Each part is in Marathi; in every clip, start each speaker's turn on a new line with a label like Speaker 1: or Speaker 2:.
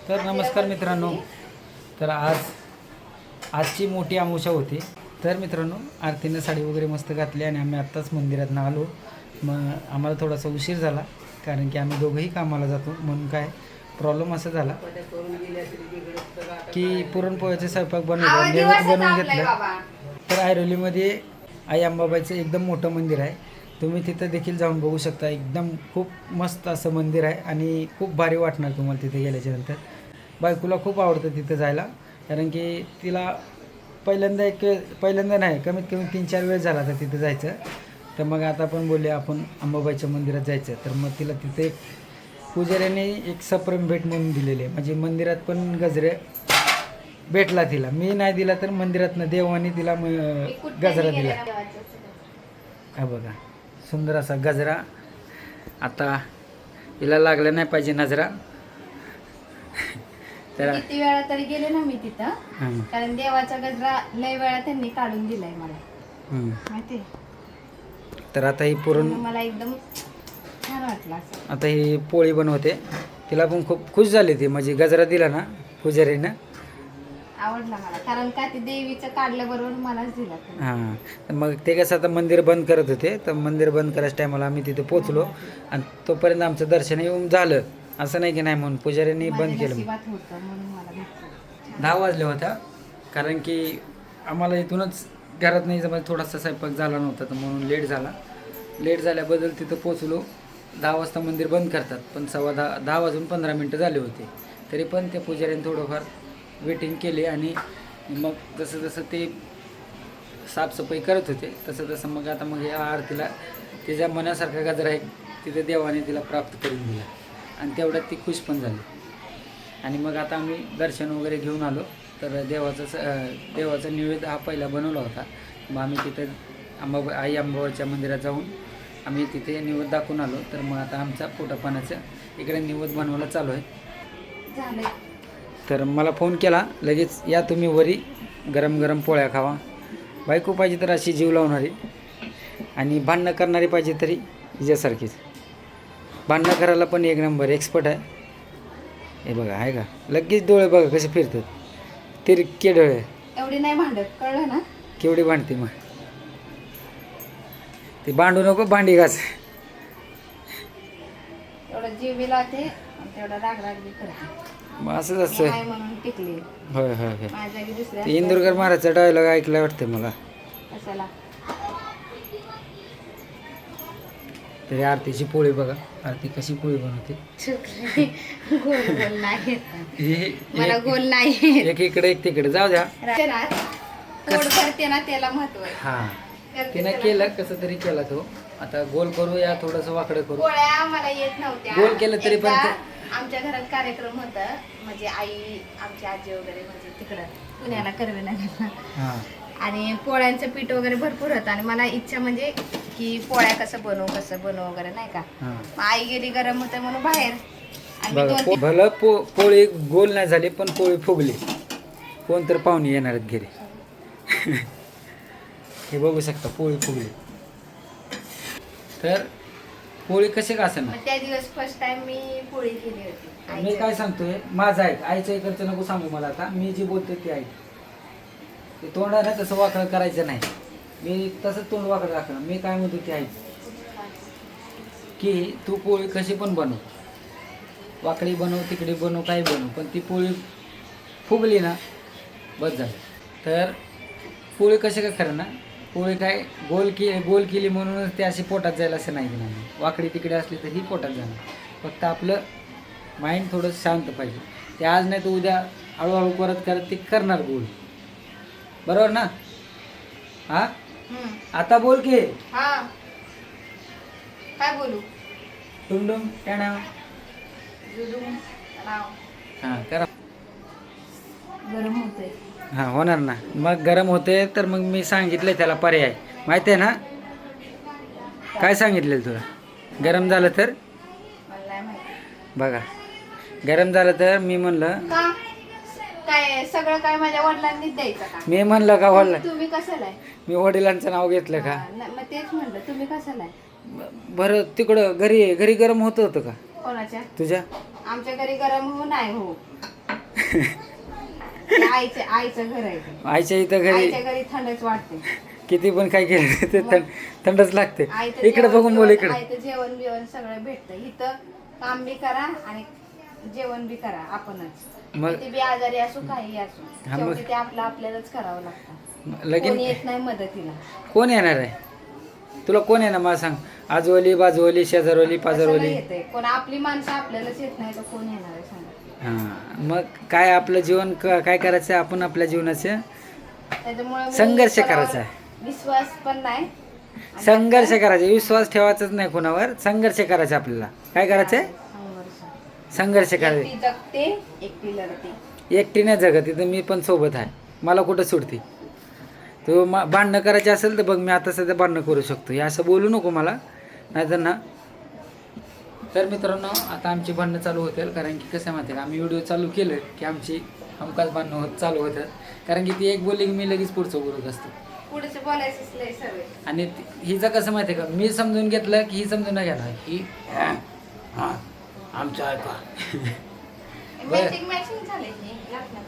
Speaker 1: तर नमस्कार मित्रांनो, तर आजची मोठी अमावस्या होती. तर मित्रांनो, आरतीनं साडी वगैरे मस्त घातली आणि आम्ही आत्ताच मंदिरात आलो. मग आम्हाला थोडासा उशीर झाला कारण की आम्ही दोघंही कामाला जातो. म्हणून काय प्रॉब्लेम असा झाला की पुरणपोळ्याचा स्वयंपाक बनवून घेतलं. तर ऐरोलीमध्ये आई अंबाबाईचं एकदम मोठं मंदिर आहे. तुम्ही तिथं देखील जाऊन बघू शकता. एकदम खूप मस्त असं मंदिर आहे आणि खूप भारी वाटणार तुम्हाला तिथे गेल्याच्यानंतर. बायकोला खूप आवडतं तिथं जायला कारण की तिला पहिल्यांदा नाही, कमीत कमी 3-4 वेळेस झाला तर तिथं जायचं. तर मग आता पण बोलले आपण अंबाबाईच्या मंदिरात जायचं. तर मग तिला तिथे एक पुजाऱ्याने एक सप्रेम भेट म्हणून दिलेली आहे. म्हणजे मंदिरात पण गजरे भेटला तिला. मी नाही दिला तर मंदिरातनं देवाने तिला गजरा दिला. हा बघा, सुंदर असा गजरा. आता हिला लागला नाही पाहिजे नजरा.
Speaker 2: तर किती वेळा तरी गेले ना मी तिथं, कारण देवाचा गजरा लय वेळा त्यांनी काढून दिलाय मला माहिती.
Speaker 1: तर आता ही पुरण
Speaker 2: मला एकदम छान वाटलं.
Speaker 1: आता ही पोळी बनवते. तिला पण खूप खुश झाली ती. म्हणजे गजरा दिला ना पुजारीनं,
Speaker 2: आवडला मला. कारण का ते देवीचं काढल्याबरोबर मलाच दिला.
Speaker 1: हां. तर मग ते कसं आता मंदिर बंद करत होते. तर मंदिर बंद करायच्या टायमाला आम्ही तिथे पोचलो आणि तोपर्यंत आमचं दर्शन येऊन झालं. असं नाही की नाही म्हणून पुजाऱ्यांनी बंद केलं. 10 वाजले होत्या कारण की आम्हाला इथूनच घरात नाही जमा थोडासा स्वयंपाक झाला नव्हता. तर म्हणून लेट झाल्याबद्दल तिथं पोचलो. 10 वाजता मंदिर बंद करतात, पण 10:15 वाजून 15 मिनटं झाले होते. तरी पण त्या पुजाऱ्यांनी थोडंफार वेटिंग केली आणि मग जसं ते साफसफाई करत होते तसं मग या आरतीला तिच्या मनासारखा गजरा आहे तिथे देवाने तिला प्राप्त करून दिला आणि तेवढ्यात ती खुश पण झाली. आणि मग आता आम्ही दर्शन वगैरे घेऊन आलो. तर देवाचा निवेद हा पहिला बनवला होता. मग आम्ही तिथे आई अंबाबाईच्या मंदिरात जाऊन आम्ही तिथे निवेद दाखवून आलो. तर मग आता आमचा पोटापाण्याचं इकडे निवेद बनवायला चालू आहे. तर मला फोन केला लगेच, या तुम्ही वरी गरम गरम पोळ्या खावा. बायको पाहिजे तर अशी जीव लावणारी आणि भांडणं करणारी पाहिजे तरी हिच्यासारखीच. भांडणं करायला पण एक नंबर एक्सपर्ट आहे. हे बघा आहे का, लगेच डोळे बघा कसे फिरतात, तिरके डोळे.
Speaker 2: एवढी नाही भांडत, कळलं ना.
Speaker 1: केवढी भांडते मग ती. भांडू नको, भांडी घास.
Speaker 2: एवढं जीव बी लावते, तेवढं राग बी करते.
Speaker 1: मग असंच असतं.
Speaker 2: म्हणून टिकली.
Speaker 1: होय होय होय.
Speaker 2: माझ्या दुसऱ्या
Speaker 1: इंदुरकर महाराजचा डायलॉग ऐकला वाटतं मला.
Speaker 2: कशाला.
Speaker 1: तरी आरतीची पोळी बघा, आरती कशी पोळी बनवते.
Speaker 2: गोल नाही मला, गोल नाही.
Speaker 1: एक इकडे एक तिकडे जाऊ द्या.
Speaker 2: गोड करते ना त्याला महत्व आहे.
Speaker 1: हा, तिनं केलं कसं तरी केला तो. आता गोल करू या थोडंसं वाकडं करू.
Speaker 2: पोळ्या मला येत नव्हत्या.
Speaker 1: गोल केलं तरी पण
Speaker 2: आमच्या घरात कार्यक्रम होता. म्हणजे आई, आमची आजी वगैरे म्हणजे तिकडं पुण्याला करवेला, आणि पोळ्यांचं पीठ वगैरे भरपूर होतं. आणि मला इच्छा म्हणजे की पोळ्या कसं बनवू वगैरे नाही का. आई गेली गरम होतं म्हणून बाहेर. आणि
Speaker 1: भलं पोळी गोल नाही झाली पण पोळी फुगली. कोणतर पाहुणे येणार आहेत घरी. हे बघू शकता, पोळी फुगली. तर पोळी कशी का असं ना.
Speaker 2: त्या दिवस फर्स्ट टाइम मी पोळी केली होती.
Speaker 1: मी काय सांगतोय माझं ऐक, आईच्या इकडचं नको सांगू मला. आता मी जी बोलतोय ते ऐक. ते तोंडाने तसं वाकडं करायचं नाही. मी तसं तोंड वाकडं राखणार. मी काय म्हणतो ते ऐक की तू पोळी कशी पण बनव, वाकडी बनव, तिकडी बनव, काही बनव, पण ती पोळी फुगली ना बस झालं. तर पोळी कशी काय खरं ना, पोळी काय गोल केली म्हणूनच ते अशी पोटात जाईल असं नाही की नाही. वाकडी तिकडे असली तर ही पोटात जाणार. फक्त आपलं माइंड थोडं शांत पाहिजे. ते आज नाही तर उद्या हळूहळू करत ते करणार गोल. बरोबर ना. हा, आता बोल की.
Speaker 2: हा, काय बोलू.
Speaker 1: टुमडुम टॅणा. हां करा.
Speaker 2: गरम होतंय.
Speaker 1: हां होणार ना. मग गरम होते तर मग मी सांगितलं त्याला पर्याय माहिती आहे ना. काय सांगितलेलं तुला. गरम झालं तर बघा, गरम झालं तर मी म्हणलं
Speaker 2: काय सगळं काय माझ्या वडिलांनीच द्यायचं का.
Speaker 1: मी म्हणलं का वडिला,
Speaker 2: तुम्ही कशाला.
Speaker 1: मी वडिलांचं नाव घेतलं का.
Speaker 2: मग तेच म्हणलं, तुम्ही कशाला.
Speaker 1: बरं तिकडं घरी गरम होतं का
Speaker 2: कोणाच्या.
Speaker 1: तुझ्या.
Speaker 2: आमच्या घरी गरम हो नाही हो. ते आईचं घर आहे ते.
Speaker 1: आईच्या इथं घरी
Speaker 2: आईच्या घरी थंडच वाटते.
Speaker 1: किती पण काय केलं ते थंडच लागते.
Speaker 2: आईचं
Speaker 1: इकडे बघून बोल, इकडे.
Speaker 2: आईचं जेवण बिवण सगळं भेटतं इथं. काम बी करा आणि जेवण बी करा आपणच.
Speaker 1: मग
Speaker 2: किती बी आजारी असू काही असू
Speaker 1: हा, मग-
Speaker 2: शेवटी ते आपल्यालाच करावं लागतं.
Speaker 1: लगीन
Speaker 2: कोणी येत नाही मदतीला.
Speaker 1: कोण येणार आहे तुला? कोण येणार मला सांग? आजोली बाजूवली शेजारवली
Speaker 2: कशाला
Speaker 1: पाजारवली.
Speaker 2: येतंय? कोण आपली माणसं आपल्यालाच येत नाही तर कोण येणार आहे सांगा.
Speaker 1: हां, मग काय आपलं जीवन काय करायचं आहे? आपण आपल्या जीवनाचं
Speaker 2: त्याच्यामुळे मी
Speaker 1: संघर्ष
Speaker 2: कोणावर
Speaker 1: करायचा आहे.
Speaker 2: विश्वास पण नाही आणि
Speaker 1: संघर्ष करायचा, विश्वास ठेवायचाच नाही कोणावर. संघर्ष करायचा आपल्याला. काय करायचं आहे?
Speaker 2: संघर्ष.
Speaker 1: संघर्ष करायचा.
Speaker 2: एकटी जगते एकटी लढते.
Speaker 1: एकटी नाही जगत, इथं मी पण सोबत आहे. मला कुठं सुटते? तो भांडणं करायचे असेल तर बघ, मी आता सध्या भांडणं करू शकतो. हे असं बोलू नको मला, नाहीतर ना. तर मित्रांनो, आता आमची भांडणं चालू होतील. कारण की कसं माहिती आहे का, आम्ही व्हिडिओ चालू केलं की आमची हमखास भांडणं चालू होतात. कारण की ती एक बोलली की मी लगेच पुढचं बोलत असतो.
Speaker 2: पुढचे बोलायचंच लय सवय.
Speaker 1: आणि हिचं कसं माहिती आहे का, मी समजून घेतलं की ही समजून नाही घेणार. ही हां आमचं ऐका.
Speaker 2: मॅचिंग मॅचिंग झाले लग्नात.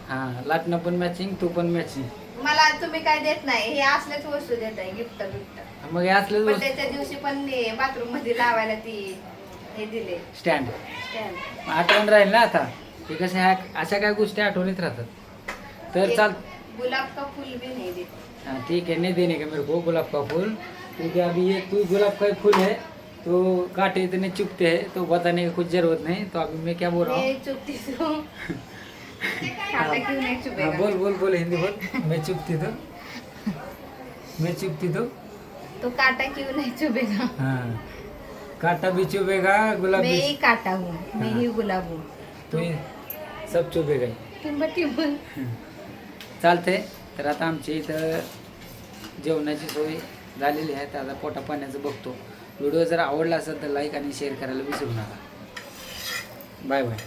Speaker 1: हां, लाटणं पण मॅचिंग, तू पण मॅचिंग.
Speaker 2: मला तुम्ही काय देत नाही, हे असल्याच वस्तू देत आहे गिफ्ट बिफ्ट.
Speaker 1: मग हे असलं
Speaker 2: पण त्याच्या दिवशी पण बाथरूम मध्ये लावायला ती हे दिले
Speaker 1: स्टँड
Speaker 2: स्टँड.
Speaker 1: आठवण राहील ना आता. हे कसं ह्या अशा काय गोष्टी आठवणीत राहतात. तर चाल.
Speaker 2: गुलाब का फूल भी नहीं देते.
Speaker 1: हाँ ठीक है, नहीं देने का मेरे को गुलाब का फूल, क्योंकि अभी ये तू गुलाब का ही फूल है तो कांटे इतने चुभते हैं, तो बताने की कुछ जरूरत नहीं. तो अभी मैं क्या बोल रहा हूँ?
Speaker 2: मैं चुपती हूँ. काटा क्यों नहीं
Speaker 1: हाँ,
Speaker 2: चुभेगा?
Speaker 1: बोल बोल बोल हिंदी बोल. मैं चुभती तो
Speaker 2: तो काटा क्यों नहीं चुभेगा?
Speaker 1: हाँ, कांटा भी चुभेगा, गुलाब
Speaker 2: मैं
Speaker 1: भी.
Speaker 2: ही काटा हूँ, मैं ही गुलाब हूँ.
Speaker 1: तो सब चुभेगा.
Speaker 2: टिंबटिंब.
Speaker 1: चालते. तर आता आमची इथं जेवणाची सोय झालेली आहे. तर आता पोटा पाण्याचं बघतो. व्हिडिओ जर आवडला असेल तर लाईक आणि शेअर करायला विसरू नका. Bye bye.